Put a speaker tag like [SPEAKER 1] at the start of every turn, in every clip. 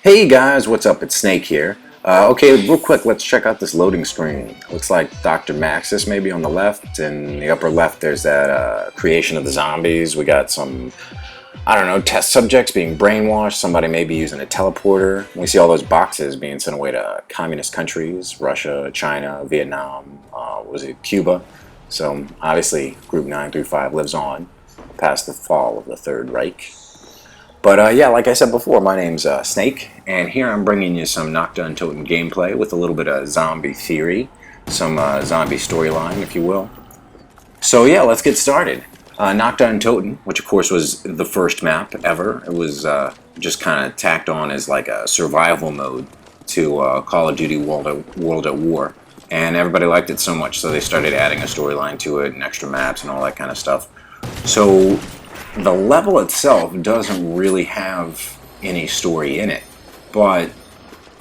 [SPEAKER 1] Hey guys, what's up? It's Snake here. Okay, real quick, let's check out this loading screen. Looks like Dr. Maxis maybe on the left. In the upper left, there's that creation of the zombies. We got some, I don't know, test subjects being brainwashed. Somebody may be using a teleporter. We see all those boxes being sent away to communist countries, Russia, China, Vietnam, was it Cuba? So obviously, Group 9 through 5 lives on past the fall of the Third Reich. But yeah, like I said before, my name's Snake, and here I'm bringing you some Nacht Der Untoten gameplay with a little bit of zombie theory, some zombie storyline, if you will. So yeah, let's get started. Nacht Der Untoten, which of course was the first map ever. It was just kind of tacked on as like a survival mode to Call of Duty World at War. And everybody liked it so much, so they started adding a storyline to it and extra maps and all that kind of stuff. So the level itself doesn't really have any story in it, but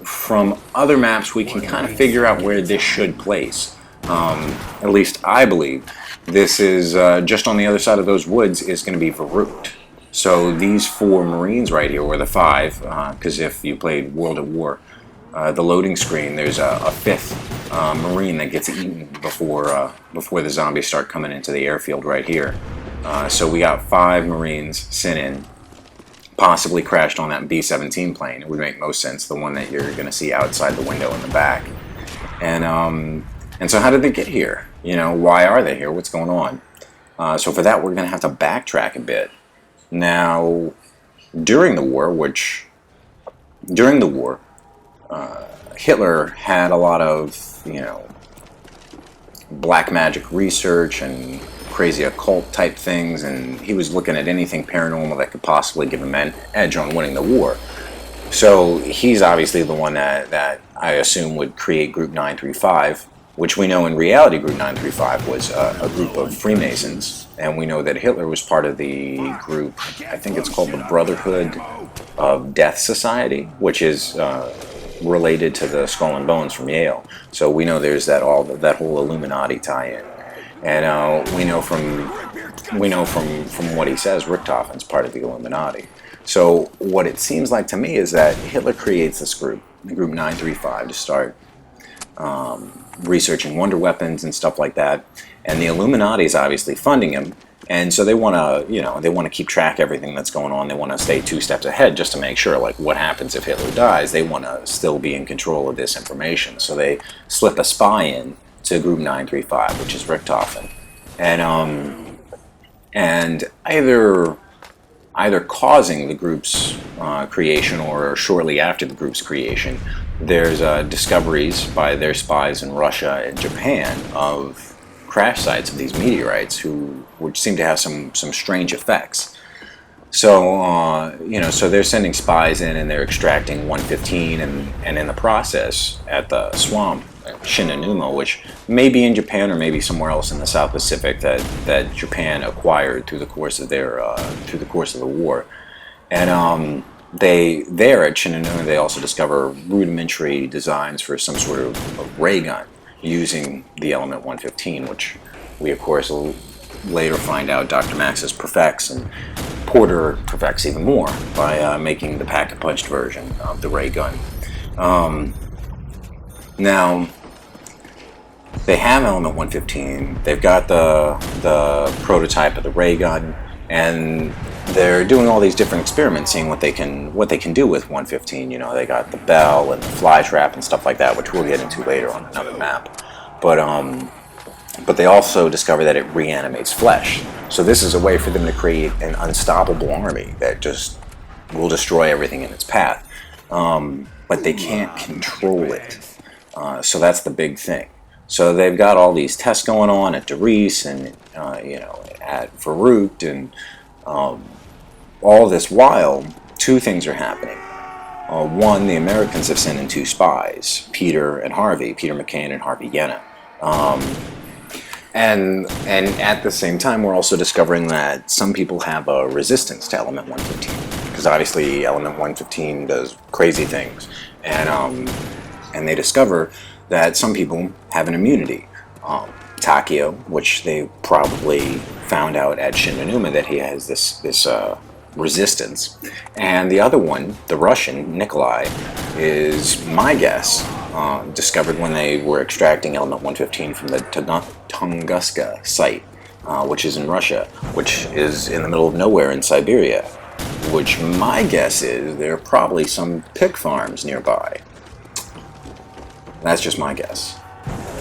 [SPEAKER 1] from other maps we can kind of figure out where this should place. At least I believe this is just on the other side of those woods is going to be Verrückt. So these four Marines right here, or the five, because if you played World at War, the loading screen, there's a fifth Marine that gets eaten before the zombies start coming into the airfield right here. So we got 5 Marines sent in, possibly crashed on that B-17 plane. It would make most sense, the one that you're going to see outside the window in the back. And so how did they get here? You know, why are they here? What's going on? So for that, we're going to have to backtrack a bit. Now, during the war, Hitler had a lot of, you know, black magic research and crazy occult type things, and he was looking at anything paranormal that could possibly give him an edge on winning the war. So he's obviously the one that I assume would create Group 935, which we know in reality Group 935 was a group of Freemasons, and we know that Hitler was part of the group, I think it's called the Brotherhood of Death Society, which is related to the Skull and Bones from Yale. So we know there's that whole Illuminati tie-in. And we know from what he says, Richthofen's part of the Illuminati. So what it seems like to me is that Hitler creates this group, Group 935, to start researching wonder weapons and stuff like that. And the Illuminati is obviously funding him, and so they want to keep track of everything that's going on. They want to stay 2 steps ahead just to make sure, like, what happens if Hitler dies. They want to still be in control of this information. So they slip a spy in to Group 935, which is Richthofen, and either causing the group's creation or shortly after the group's creation, there's discoveries by their spies in Russia and Japan of crash sites of these meteorites, which seem to have some strange effects. So so they're sending spies in and they're extracting 115, and in the process at the swamp Shinonuma, which may be in Japan or maybe somewhere else in the South Pacific that Japan acquired through the course of the war, and there at Shinonuma they also discover rudimentary designs for some sort of ray gun using the element 115, which we of course will later find out Dr. Maxis perfects, and Porter perfects even more by making the pack-a-punched version of the ray gun. Now, they have element 115, they've got the prototype of the ray gun, and they're doing all these different experiments, seeing what they can do with 115. You know, they got the bell and the fly trap and stuff like that, which we'll get into later on another map. But they also discover that it reanimates flesh. So this is a way for them to create an unstoppable army that just will destroy everything in its path. But they can't control it. So that's the big thing. So they've got all these tests going on at Derice and at Verrückt, and all this while, 2 things are happening. One, the Americans have sent in 2 spies, Peter McCain and Harvey Yenna. And at the same time, we're also discovering that some people have a resistance to element 115, because obviously element 115 does crazy things, and they discover that some people have an immunity. Takio, which they probably found out at Shinonuma, that he has this resistance. And the other one, the Russian, Nikolai, is my guess, discovered when they were extracting element 115 from the Tunguska site, which is in Russia, which is in the middle of nowhere in Siberia, which my guess is there are probably some pig farms nearby. That's just my guess.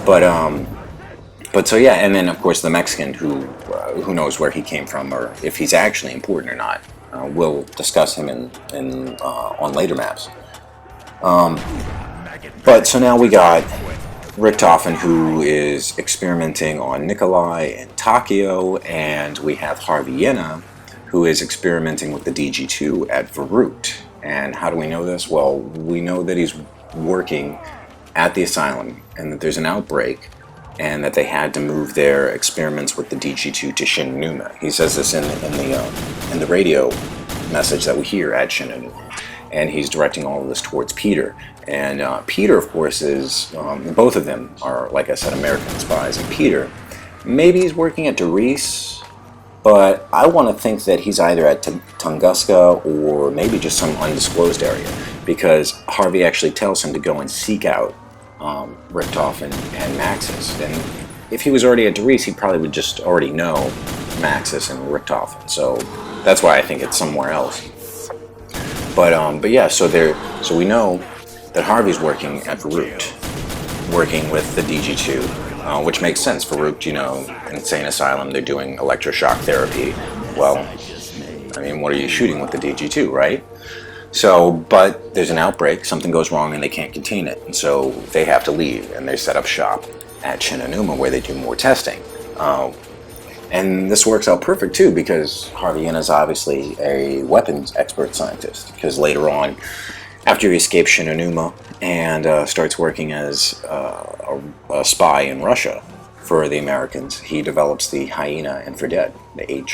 [SPEAKER 1] But so yeah, and then of course the Mexican who knows where he came from or if he's actually important or not. We'll discuss him in on later maps. But so now we got Richtofen, who is experimenting on Nikolai and Takio, and we have Harviena, who is experimenting with the DG2 at Verut. And how do we know this? Well, we know that he's working at the asylum and that there's an outbreak and that they had to move their experiments with the DG2 to Shinonuma. He says this in the radio message that we hear at Shinonuma. And he's directing all of this towards Peter. And Peter, of course, is, both of them are, like I said, American spies. And Peter, maybe he's working at Darice, but I want to think that he's either at Tunguska or maybe just some undisclosed area, because Harvey actually tells him to go and seek out Richtofen and Maxis. And if he was already at Darice, he probably would just already know Maxis and Richtofen. So that's why I think it's somewhere else. But yeah, so we know that Harvey's working at Verut, working with the DG2, which makes sense. Verut, insane asylum, they're doing electroshock therapy. Well, I mean, what are you shooting with the DG2, right? So, but there's an outbreak, something goes wrong and they can't contain it, and so they have to leave, and they set up shop at Shinonuma where they do more testing. And this works out perfect too, because Harviena is obviously a weapons expert scientist, because later on, after he escapes Shinonuma and starts working as a spy in Russia for the Americans, he develops the hyena infrared, the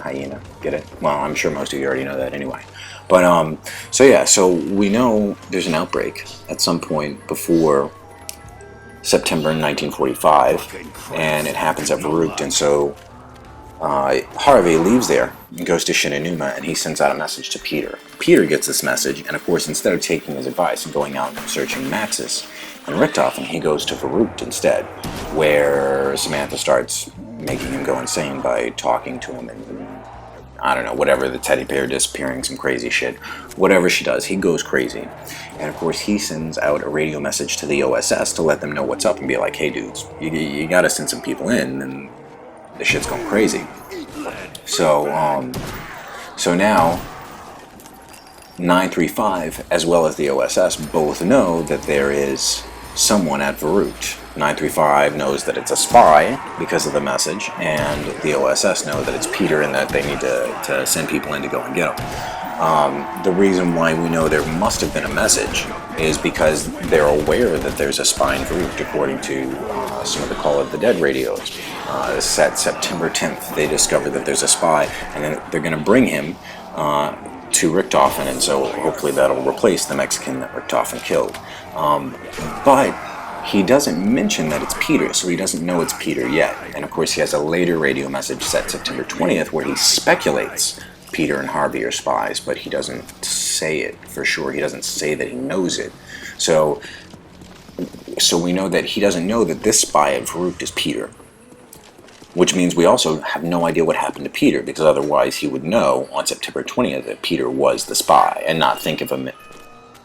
[SPEAKER 1] hyena, get it? Well, I'm sure most of you already know that anyway. But, so we know there's an outbreak at some point before September 1945, and it happens at Verut, and so Harvey leaves there and goes to Shinonuma, and he sends out a message to Peter. Peter gets this message, and of course, instead of taking his advice and going out and searching Maxis and Richtofen, he goes to Verut instead, where Samantha starts making him go insane by talking to him and I don't know, whatever, the teddy bear disappearing, some crazy shit. Whatever she does, he goes crazy. And of course, he sends out a radio message to the OSS to let them know what's up and be like, hey dudes, you gotta send some people in, and the shit's going crazy. So now, 935, as well as the OSS, both know that there is someone at Verut. 935 knows that it's a spy because of the message, and the OSS know that it's Peter and that they need to send people in to go and get him. The reason why we know there must have been a message is because they're aware that there's a spy in Verut, according to some of the Call of the Dead radios. Set September 10th, they discover that there's a spy, and then they're going to bring him to Richtofen, and so hopefully that'll replace the Mexican that Richtofen killed. But he doesn't mention that it's Peter, so he doesn't know it's Peter yet. And of course he has a later radio message set September 20th where he speculates Peter and Harvey are spies, but he doesn't say it for sure. He doesn't say that he knows it. So we know that he doesn't know that this spy at Verut is Peter, which means we also have no idea what happened to Peter, because otherwise he would know on September 20th that Peter was the spy and not think of him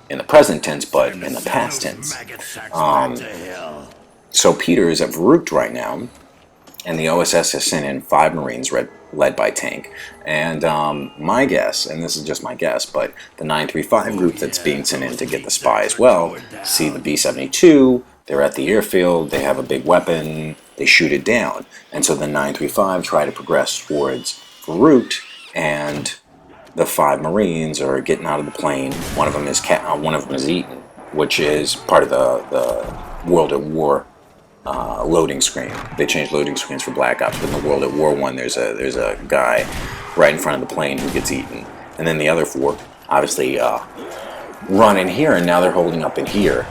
[SPEAKER 1] in the present tense, but in the past tense. So Peter is at Verut right now, and the OSS has sent in 5 Marines led by Tank. And my guess, and this is just my guess, but the 935 group that's being sent in to get the spy as well, see the B-72, they're at the airfield, they have a big weapon, they shoot it down. And so the 935 try to progress towards Verut, and the 5 Marines are getting out of the plane. One of them is eaten, which is part of the World at War loading screen. They changed loading screens for Black Ops, but in the World at War one, there's a guy right in front of the plane who gets eaten, and then the other 4 obviously run in here, and now they're holding up in here.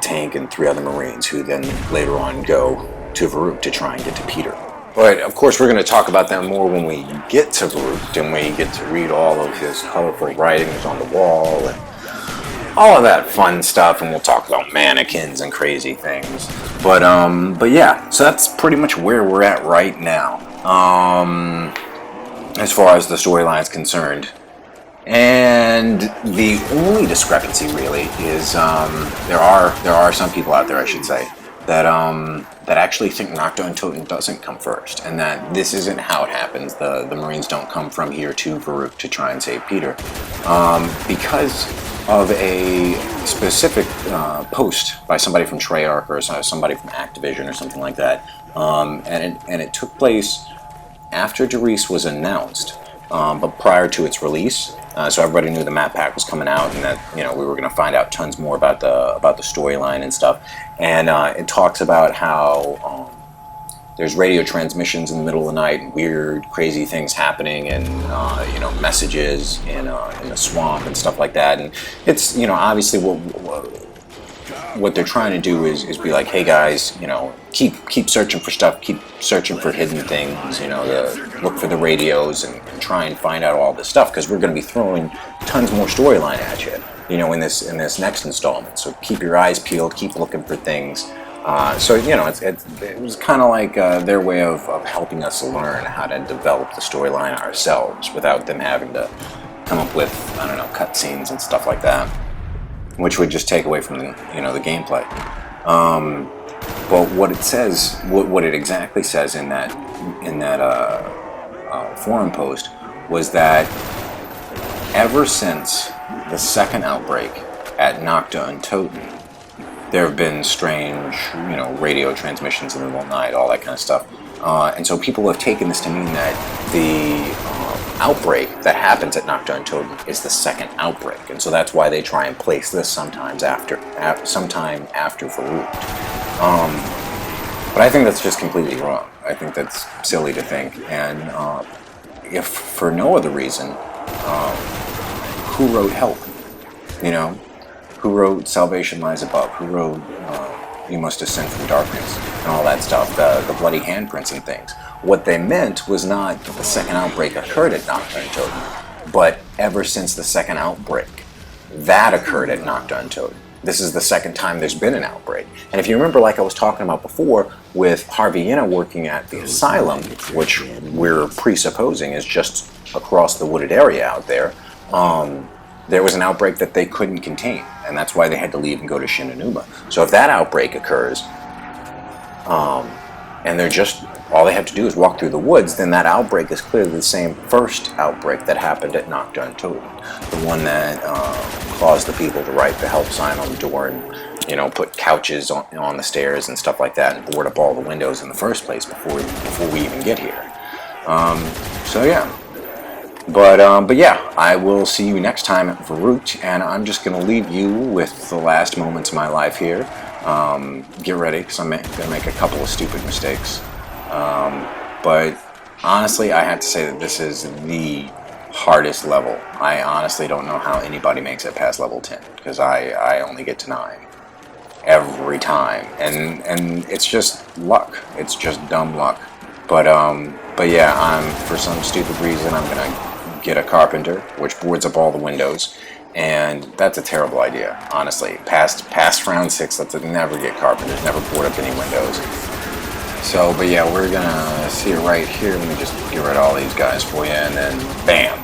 [SPEAKER 1] Tank and 3 other Marines, who then later on go to Verut to try and get to Peter. But of course, we're going to talk about that more when we get to Varuk, and we get to read all of his colorful writings on the wall and all of that fun stuff, and we'll talk about mannequins and crazy things. But yeah, so that's pretty much where we're at right now, as far as the storyline is concerned. And the only discrepancy really is there are some people out there, I should say, that actually think Nacht Der Untoten doesn't come first, and that this isn't how it happens. The Marines don't come from here to Varuk to try and save Peter, because of a specific post by somebody from Treyarch or somebody from Activision or something like that, and it took place after Darius was announced, but prior to its release. So everybody knew the map pack was coming out, and that we were going to find out tons more about the storyline and stuff. And it talks about how there's radio transmissions in the middle of the night, and weird, crazy things happening, and messages in the swamp and stuff like that. And it's obviously what they're trying to do is be like, hey guys, keep searching for stuff, keep searching for hidden things, look for the radios and try and find out all this stuff, because we're going to be throwing tons more storyline at you, in this next installment. So keep your eyes peeled, keep looking for things. So it was kind of like their way of helping us learn how to develop the storyline ourselves without them having to come up with cutscenes and stuff like that, which would just take away from the gameplay. But what it says, what it exactly says in that forum post was that ever since the second outbreak at Nacht Der Untoten, there have been strange, radio transmissions in the middle of the night, all that kind of stuff. And so people have taken this to mean that the outbreak that happens at Nacht Der Untoten is the second outbreak, and so that's why they try and place this sometime after Varuk. But I think that's just completely wrong. I think that's silly to think, and if for no other reason, who wrote Help? Who wrote Salvation Lies Above? Who wrote You Must Ascend from Darkness and all that stuff, the bloody handprints and things? What they meant was not that the second outbreak occurred at Nacht Der Untoten, but ever since the second outbreak, that occurred at Nacht Der Untoten. This is the second time there's been an outbreak. And if you remember, like I was talking about before, with Harvey Yenna working at the asylum, which we're presupposing is just across the wooded area out there, there was an outbreak that they couldn't contain, and that's why they had to leave and go to Shinonuma. So if that outbreak occurs, and they're just, all they have to do is walk through the woods, then that outbreak is clearly the same first outbreak that happened at Nacht Der Untoten, the one that caused the people to write the help sign on the door and put couches on the stairs and stuff like that, and board up all the windows in the first place before we even get here. So yeah. But yeah, I will see you next time at Varuk, and I'm just going to leave you with the last moments of my life here. Get ready, because I'm going to make a couple of stupid mistakes. But honestly, I have to say that this is the hardest level. I honestly don't know how anybody makes it past level 10, because I only get to 9 every time, and it's just luck. It's just dumb luck. But yeah, for some stupid reason, I'm gonna get a carpenter, which boards up all the windows, and that's a terrible idea, honestly. Past round 6, let's never get carpenters, never board up any windows. So, but yeah, we're gonna see it right here. Let me just get rid of all these guys for you, and then bam,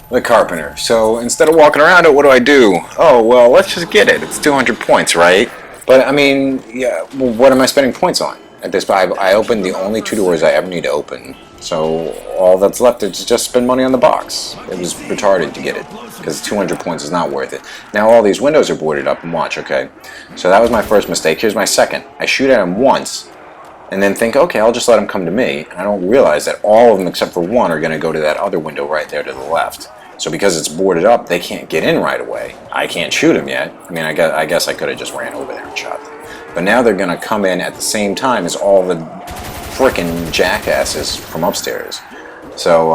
[SPEAKER 1] the carpenter. So instead of walking around it, what do? Oh, well, let's just get it. It's 200 points, right? But I mean, yeah, well, what am I spending points on? At this point, I opened the only 2 doors I ever need to open, so all that's left is just spend money on the box. It was retarded to get it, because 200 points is not worth it. Now all these windows are boarded up, and watch, okay? So that was my first mistake. Here's my second. I shoot at him once, and then think, okay, I'll just let him come to me, and I don't realize that all of them except for one are going to go to that other window right there to the left. So because it's boarded up, they can't get in right away. I can't shoot him yet. I mean, I guess I could have just ran over there and shot them. But now they're going to come in at the same time as all the frickin' jackasses from upstairs. So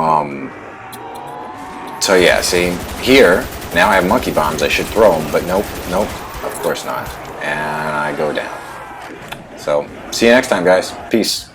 [SPEAKER 1] yeah, see, here, now I have monkey bombs, I should throw them, but nope, of course not. And I go down. So, see you next time, guys. Peace.